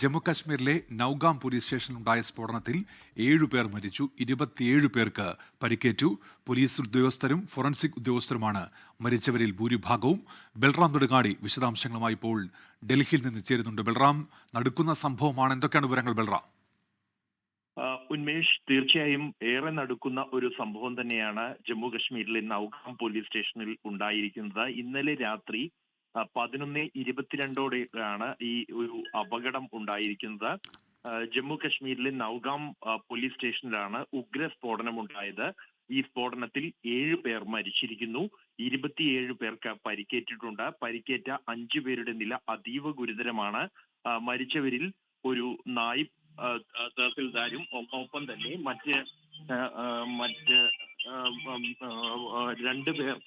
ജമ്മു കാശ്മീരിലെ നൌഗാം പോലീസ് സ്റ്റേഷനിലുണ്ടായ സ്ഫോടനത്തിൽ 7 പേർ മരിച്ചു, 27 പേർക്ക് പരിക്കേറ്റു. പോലീസ് ഉദ്യോഗസ്ഥരും ഫോറൻസിക് ഉദ്യോഗസ്ഥരുമാണ് മരിച്ചവരിൽ ഭൂരിഭാഗവും. ബൽറാം നെടുങ്ങാടി വിശദാംശങ്ങളുമായി ഇപ്പോൾ ഡൽഹിയിൽ നിന്ന് ചേരുന്നുണ്ട്. ബൽറാം, നടുക്കുന്ന സംഭവമാണ്. എന്തൊക്കെയാണ് വിവരങ്ങൾ ബൽറാം? ഉന്മേഷ്, തീർച്ചയായും ഏറെ നടുക്കുന്ന ഒരു സംഭവം തന്നെയാണ് ജമ്മു കശ്മീരിലെ നൌഗാം പോലീസ് സ്റ്റേഷനിൽ ഉണ്ടായിരിക്കുന്നത്. ഇന്നലെ രാത്രി 11:22 ഈ ഒരു അപകടം ഉണ്ടായിരിക്കുന്നത്. ജമ്മു കശ്മീരിലെ നൌഗാം പോലീസ് സ്റ്റേഷനിലാണ് ഉഗ്ര സ്ഫോടനം ഉണ്ടായത്. ഈ സ്ഫോടനത്തിൽ 7 പേർ മരിച്ചിരിക്കുന്നു, 27 പേർക്ക് പരിക്കേറ്റിട്ടുണ്ട്. പരിക്കേറ്റ 5 പേരുടെ നില അതീവ ഗുരുതരമാണ്. മരിച്ചവരിൽ ഒരു നായിബ് തഹസിൽദാരും ഒപ്പം തന്നെ മറ്റ് 2 പേർ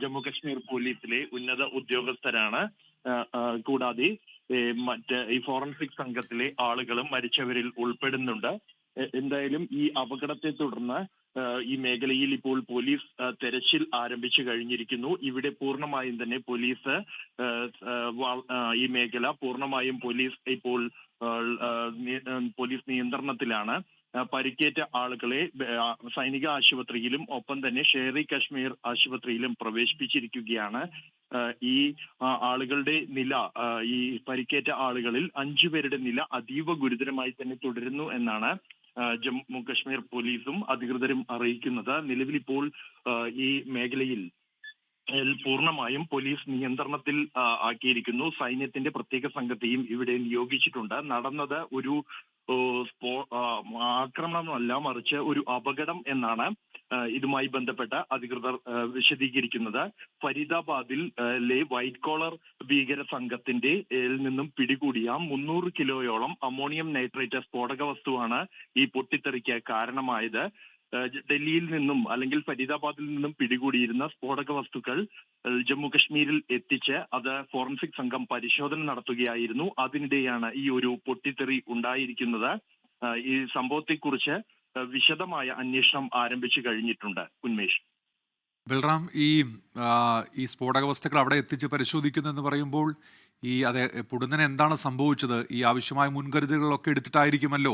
ജമ്മു കശ്മീർ പോലീസിലെ ഉന്നത ഉദ്യോഗസ്ഥരാണ്. കൂടാതെ ഈ ഫോറൻസിക് സംഘത്തിലെ ആളുകളും മരിച്ചവരിൽ ഉൾപ്പെടുന്നുണ്ട്. എന്തായാലും ഈ അപകടത്തെ തുടർന്ന് ഈ മേഖലയിൽ ഇപ്പോൾ പോലീസ് തെരച്ചിൽ ആരംഭിച്ചു കഴിഞ്ഞിരിക്കുന്നു. ഇവിടെ പൂർണ്ണമായും തന്നെ പോലീസ് ഈ മേഖല പൂർണ്ണമായും പോലീസ് ഇപ്പോൾ പോലീസ് നിയന്ത്രണത്തിലാണ്. പരിക്കേറ്റ ആളുകളെ സൈനിക ആശുപത്രിയിലും ഒപ്പം തന്നെ ഷെയർ കശ്മീർ ആശുപത്രിയിലും പ്രവേശിപ്പിച്ചിരിക്കുകയാണ്. ഈ ആളുകളുടെ നില, ഈ പരിക്കേറ്റ ആളുകളിൽ 5 പേരുടെ നില അതീവ ഗുരുതരമായി തന്നെ തുടരുന്നു എന്നാണ് ജമ്മു കശ്മീർ പോലീസും അധികൃതരും അറിയിക്കുന്നത്. നിലവിൽ ഇപ്പോൾ ഈ മേഖലയിൽ പൂർണ്ണമായും പോലീസ് നിയന്ത്രണത്തിൽ ആക്കിയിരിക്കുന്നു. സൈന്യത്തിന്റെ പ്രത്യേക സംഘത്തെയും ഇവിടെ നിയോഗിച്ചിട്ടുണ്ട്. നടന്നത് ഒരു ആക്രമണമല്ല, മറിച്ച് ഒരു അപകടം എന്നാണ് ഇതുമായി ബന്ധപ്പെട്ട അധികൃതർ വിശദീകരിക്കുന്നത്. ഫരീദാബാദിൽ വൈറ്റ് കോളർ ഭീകര സംഘത്തിന്റെ നിന്നും പിടികൂടിയ 300 കിലോയോളം അമോണിയം നൈട്രേറ്റ് സ്ഫോടക വസ്തുവാണ് ഈ പൊട്ടിത്തെറിക്ക് കാരണമായത്. ഡൽഹിയിൽ നിന്നും അല്ലെങ്കിൽ ഫരീദാബാദിൽ നിന്നും പിടികൂടിയിരുന്ന സ്ഫോടക വസ്തുക്കൾ ജമ്മു കശ്മീരിൽ എത്തിച്ച് അത് ഫോറൻസിക് സംഘം പരിശോധന നടത്തുകയായിരുന്നു. അതിനിടെയാണ് ഈ ഒരു പൊട്ടിത്തെറി ഉണ്ടായിരിക്കുന്നത്. ഈ സംഭവത്തെക്കുറിച്ച് വിശദമായ അന്വേഷണം ആരംഭിച്ചു കഴിഞ്ഞിട്ടുണ്ട്. ഉന്മേഷ്, ബൽറാം, ഈ സ്ഫോടക വസ്തുക്കൾ അവിടെ എത്തിച്ച് പരിശോധിക്കുന്നു എന്ന് പറയുമ്പോൾ പൊടുന്നനെ എന്താണ് സംഭവിച്ചത്? ഈ ആവശ്യമായ മുൻകരുതലുകളൊക്കെ എടുത്തിട്ടായിരിക്കുമല്ലോ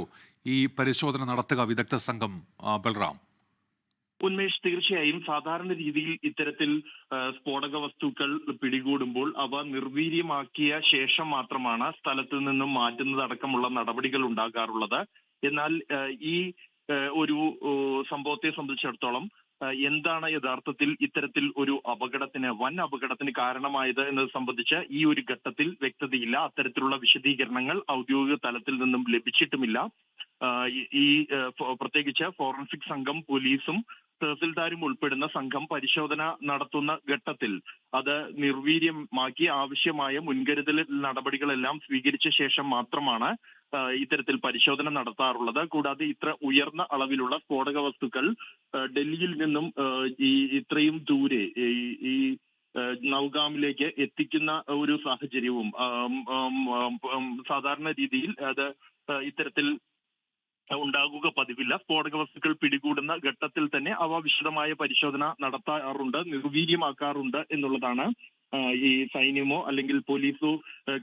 ഈ പരിശോധന നടത്തുക വിദഗ്ധ സംഘം, ബൽറാം? ഉന്മേഷ്, തീർച്ചയായും സാധാരണ രീതിയിൽ ഇത്തരത്തിൽ സ്ഫോടക വസ്തുക്കൾ പിടികൂടുമ്പോൾ അവ നിർവീര്യമാക്കിയ ശേഷം മാത്രമാണ് സ്ഥലത്ത് നിന്നും മാറ്റുന്നതടക്കമുള്ള നടപടികൾ ഉണ്ടാകാറുള്ളത്. എന്നാൽ ഈ ഒരു സംഭവത്തെ സംബന്ധിച്ചിടത്തോളം എന്താണ് യഥാർത്ഥത്തിൽ ഇത്തരത്തിൽ ഒരു വൻ അപകടത്തിന് കാരണമായത് എന്നത് സംബന്ധിച്ച് ഈ ഒരു ഘട്ടത്തിൽ വ്യക്തതയില്ല. അത്തരത്തിലുള്ള വിശദീകരണങ്ങൾ ഔദ്യോഗിക തലത്തിൽ നിന്നും ലഭിച്ചിട്ടുമില്ല. ഈ പ്രത്യേകിച്ച് ഫോറൻസിക് സംഘം, പോലീസും തഹസിൽദാരും ഉൾപ്പെടുന്ന സംഘം പരിശോധന നടത്തുന്ന ഘട്ടത്തിൽ അത് നിർവീര്യമാക്കി ആവശ്യമായ മുൻകരുതൽ നടപടികളെല്ലാം സ്വീകരിച്ച ശേഷം മാത്രമാണ് ഇത്തരത്തിൽ പരിശോധന നടത്താറുള്ളത്. കൂടാതെ ഇത്ര ഉയർന്ന അളവിലുള്ള സ്ഫോടക വസ്തുക്കൾ ഡൽഹിയിൽ നിന്നും ഇത്രയും ദൂരെ ഈ നൌഗാമിലേക്ക് എത്തിക്കുന്ന ഒരു സാഹചര്യവും സാധാരണ രീതിയിൽ അത് ഇത്തരത്തിൽ ഉണ്ടാകുക പതിവില്ല. സ്ഫോടക വസ്തുക്കൾ പിടികൂടുന്ന ഘട്ടത്തിൽ തന്നെ അവ വിശദമായ പരിശോധന നടത്താറുണ്ട്, നിർവീര്യമാക്കാറുണ്ട് എന്നുള്ളതാണ് ഈ സൈന്യമോ അല്ലെങ്കിൽ പോലീസോ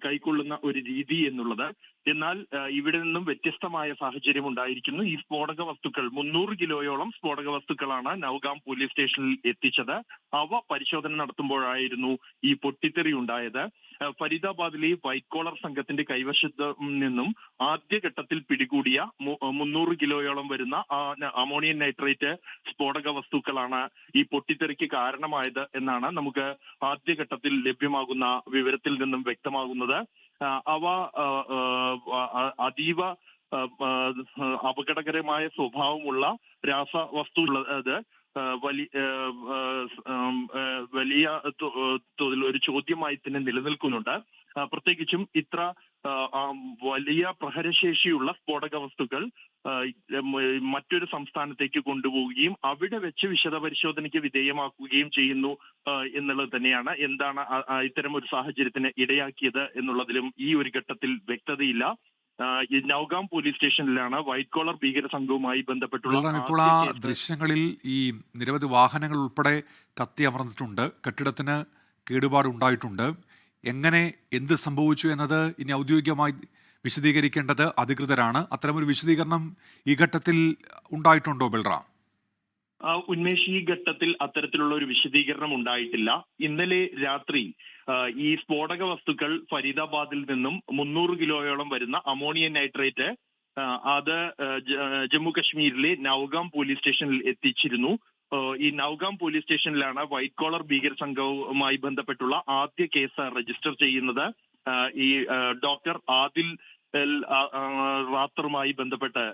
കൈക്കൊള്ളുന്ന ഒരു രീതി എന്നുള്ളത്. എന്നാൽ ഇവിടെ നിന്നും വ്യത്യസ്തമായ സാഹചര്യം ഉണ്ടായിരിക്കുന്നു. ഈ സ്ഫോടക വസ്തുക്കൾ 300 കിലോയോളം സ്ഫോടക വസ്തുക്കളാണ് നൌഗാം പോലീസ് സ്റ്റേഷനിൽ എത്തിച്ചത്. അവ പരിശോധന നടത്തുമ്പോഴായിരുന്നു ഈ പൊട്ടിത്തെറി ഉണ്ടായത്. ഫരീദാബാദിലെ വൈറ്റ് കോളർ സംഘത്തിന്റെ കൈവശത്ത് നിന്നും ആദ്യഘട്ടത്തിൽ പിടികൂടിയ 300 കിലോയോളം വരുന്ന അമോണിയം നൈട്രേറ്റ് സ്ഫോടക വസ്തുക്കളാണ് ഈ പൊട്ടിത്തെറിക്ക് കാരണമായത് എന്നാണ് നമുക്ക് ആദ്യഘട്ടത്തിൽ ലഭ്യമാകുന്ന വിവരത്തിൽ നിന്നും വ്യക്തമാകുന്നത്. അവ അതീവ അപകടകരമായ സ്വഭാവമുള്ള രാസവസ്തു ഉള്ളത് വലിയ തോതിൽ ഒരു ചോദ്യമായി തന്നെ നിലനിൽക്കുന്നുണ്ട്. പ്രത്യേകിച്ചും ഇത്ര വലിയ പ്രഹരശേഷിയുള്ള സ്ഫോടക വസ്തുക്കൾ മറ്റൊരു സംസ്ഥാനത്തേക്ക് കൊണ്ടുപോവുകയും അവിടെ വെച്ച് വിശദ പരിശോധനയ്ക്ക് വിധേയമാക്കുകയും ചെയ്യുന്നു എന്നുള്ളത് തന്നെയാണ് എന്താണ് ഇത്തരം ഒരു സാഹചര്യത്തിന് ഇടയാക്കിയത് എന്നുള്ളതിലും ഈ ഒരു ഘട്ടത്തിൽ വ്യക്തതയില്ല. നൌഗാം പോലീസ് സ്റ്റേഷനിലാണ് വൈറ്റ് കോളർ ഭീകര സംഘവുമായി ബന്ധപ്പെട്ടുള്ള ഇപ്പോൾ ആ ദൃശ്യങ്ങളിൽ ഈ നിരവധി വാഹനങ്ങൾ ഉൾപ്പെടെ കത്തിയമർന്നിട്ടുണ്ട്, കെട്ടിടത്തിന് കേടുപാടുണ്ടായിട്ടുണ്ട്. എങ്ങനെ, എന്ത് സംഭവിച്ചു എന്നത് ഇനി ഔദ്യോഗികമായി വിശദീകരിക്കേണ്ടത് അധികൃതരാണ്. അത്തരമൊരു വിശദീകരണം ഈ ഘട്ടത്തിൽ ഉണ്ടായിട്ടുണ്ടോ ബൽറാം? ഉന്മേഷ്, ഈ ഘട്ടത്തിൽ അത്തരത്തിലുള്ള ഒരു വിശദീകരണം ഉണ്ടായിട്ടില്ല. ഇന്നലെ രാത്രി ഈ സ്ഫോടക വസ്തുക്കൾ ഫരീദാബാദിൽ നിന്നും 300 കിലോയോളം വരുന്ന അമോണിയം നൈട്രേറ്റ് അത് ജമ്മു കശ്മീരിലെ നൌഗാം പോലീസ് സ്റ്റേഷനിൽ എത്തിച്ചിരുന്നു. ഈ നൌഗാം പോലീസ് സ്റ്റേഷനിലാണ് വൈറ്റ് കോളർ ഭീകര സംഘവുമായി ബന്ധപ്പെട്ടുള്ള ആദ്യ കേസ് രജിസ്റ്റർ ചെയ്യുന്നത്. ഈ ഡോക്ടർ ആദിൽ റാത്തറുമായി ബന്ധപ്പെട്ട്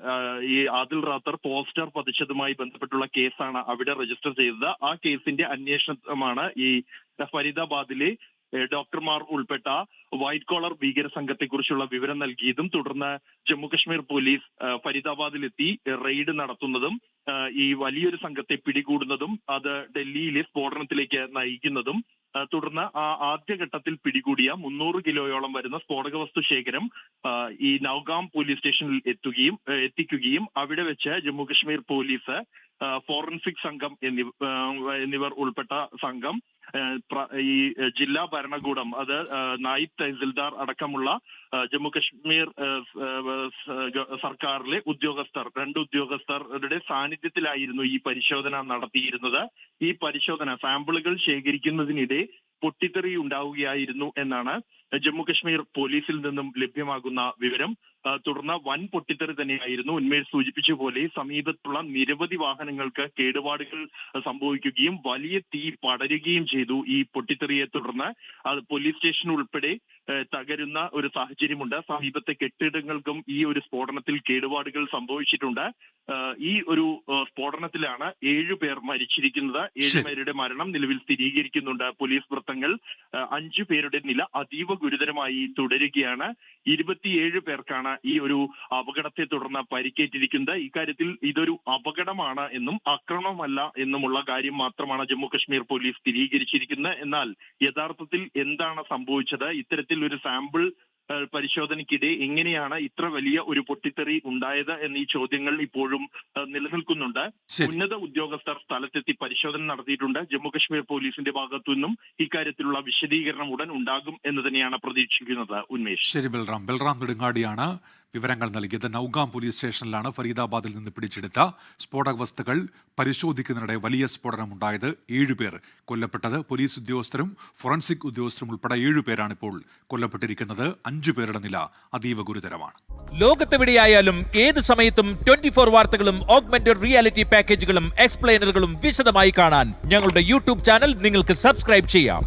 ഈ ആദിൽ റാത്തർ പോസ്റ്റർ പതിച്ചതുമായി ബന്ധപ്പെട്ടുള്ള കേസാണ് അവിടെ രജിസ്റ്റർ ചെയ്തത്. ആ കേസിന്റെ അന്വേഷണമാണ് ഈ ഫരീദാബാദിലെ ഡോക്ടർമാർ ഉൾപ്പെട്ട വൈറ്റ് കോളർ ഭീകര സംഘത്തെക്കുറിച്ചുള്ള വിവരം നൽകിയതും തുടർന്ന് ജമ്മുകശ്മീർ പോലീസ് ഫരീദാബാദിലെത്തി റെയ്ഡ് നടത്തുന്നതും ഈ വലിയൊരു സംഘത്തെ പിടികൂടുന്നതും അത് ഡൽഹിയിലെ സ്ഫോടനത്തിലേക്ക് നയിക്കുന്നതും തുടർന്ന് ആദ്യഘട്ടത്തിൽ പിടികൂടിയ 300 കിലോയോളം വരുന്ന സ്ഫോടക വസ്തു ശേഖരം ഈ നൌഗാം പോലീസ് സ്റ്റേഷനിൽ എത്തിക്കുകയും അവിടെ വെച്ച് ജമ്മുകശ്മീർ പോലീസ് ഫോറൻസിക് സംഘം എന്നിവർ ഉൾപ്പെട്ട സംഘം ഈ ജില്ലാ ഭരണകൂടം അത് നായിബ് തഹസിൽദാർ അടക്കമുള്ള ജമ്മുകശ്മീർ സർക്കാരിലെ ഉദ്യോഗസ്ഥർ 2 ഉദ്യോഗസ്ഥരുടെ സാന്നിധ്യത്തിലായിരുന്നു ഈ പരിശോധന നടത്തിയിരുന്നത്. ഈ പരിശോധന സാമ്പിളുകൾ ശേഖരിക്കുന്നതിനിടെ പൊട്ടിത്തെറി ഉണ്ടാവുകയായിരുന്നു എന്നാണ് ജമ്മുകശ്മീർ പോലീസിൽ നിന്നും ലഭ്യമാകുന്ന വിവരം. തുടർന്ന് വൻ പൊട്ടിത്തെറി തന്നെയായിരുന്നു. ഉന്മേഷ് സൂചിപ്പിച്ച പോലെ സമീപത്തുള്ള നിരവധി വാഹനങ്ങൾക്ക് കേടുപാടുകൾ സംഭവിക്കുകയും വലിയ തീ പടരുകയും ചെയ്തു. ഈ പൊട്ടിത്തെറിയെ തുടർന്ന് അത് പോലീസ് സ്റ്റേഷൻ ഉൾപ്പെടെ തകരുന്ന ഒരു സാഹചര്യമുണ്ട്. സമീപത്തെ കെട്ടിടങ്ങൾക്കും ഈ ഒരു സ്ഫോടനത്തിൽ കേടുപാടുകൾ സംഭവിച്ചിട്ടുണ്ട്. ഈ ഒരു സ്ഫോടനത്തിലാണ് 7 പേർ മരിച്ചിരിക്കുന്നത്. 7 പേരുടെ മരണം നിലവിൽ സ്ഥിരീകരിക്കുന്നുണ്ട് പോലീസ് വൃത്തങ്ങൾ. 5 പേരുടെ നില അതീവ ഗുരുതരമായി തുടരുകയാണ്. 27 പേർക്കാണ് ഈ ഒരു അപകടത്തെ തുടർന്ന് പരിക്കേറ്റിരിക്കുന്നത്. ഇക്കാര്യത്തിൽ ഇതൊരു അപകടമാണ് എന്നും ആക്രമണമല്ല എന്നുമുള്ള കാര്യം മാത്രമാണ് ജമ്മു കശ്മീർ പോലീസ് സ്ഥിരീകരിച്ചിരിക്കുന്നത്. എന്നാൽ യഥാർത്ഥത്തിൽ എന്താണ് സംഭവിച്ചത്, ഇത്തരത്തിൽ ഒരു സാമ്പിൾ പരിശോധനയ്ക്കിടെ എങ്ങനെയാണ് ഇത്ര വലിയ ഒരു പൊട്ടിത്തെറി ഉണ്ടായത് എന്നീ ചോദ്യങ്ങൾ ഇപ്പോഴും നിലനിൽക്കുന്നുണ്ട്. ഉന്നത ഉദ്യോഗസ്ഥർ സ്ഥലത്തെത്തി പരിശോധന നടത്തിയിട്ടുണ്ട്. ജമ്മുകശ്മീർ പോലീസിന്റെ ഭാഗത്തു നിന്നും ഇക്കാര്യത്തിലുള്ള വിശദീകരണം ഉടൻ ഉണ്ടാകും എന്ന് തന്നെയാണ് പ്രതീക്ഷിക്കുന്നത്. ഉന്മേഷ്. ശരി ബൽറാം നെടുങ്ങാടിയാണ് വിവരങ്ങൾ നൽകിയത്. നൌഗാം പോലീസ് സ്റ്റേഷനിലാണ് ഫരീദാബാദിൽ നിന്ന് പിടിച്ചെടുത്ത സ്ഫോടക വസ്തുക്കൾ പരിശോധിക്കുന്നതിനിടെ വലിയ സ്ഫോടനമുണ്ടായത്. 7 പേർ കൊല്ലപ്പെട്ടത്. പോലീസ് ഉദ്യോഗസ്ഥരും ഫോറൻസിക് ഉദ്യോഗസ്ഥരും ഉൾപ്പെടെ 7 പേരാണ് ഇപ്പോൾ കൊല്ലപ്പെട്ടിരിക്കുന്നത്. 5 പേരുടെ നില അതീവ ഗുരുതരമാണ്. ലോകത്തെവിടെയായാലും ഏത് സമയത്തും 24 വാർത്തകളും ഓഗ്മെന്റഡ് റിയാലിറ്റി പാക്കേജുകളും എക്സ്പ്ലെയിനറുകളും വിശദമായി കാണാൻ ഞങ്ങളുടെ യൂട്യൂബ് ചാനൽ നിങ്ങൾക്ക് സബ്സ്ക്രൈബ് ചെയ്യാം.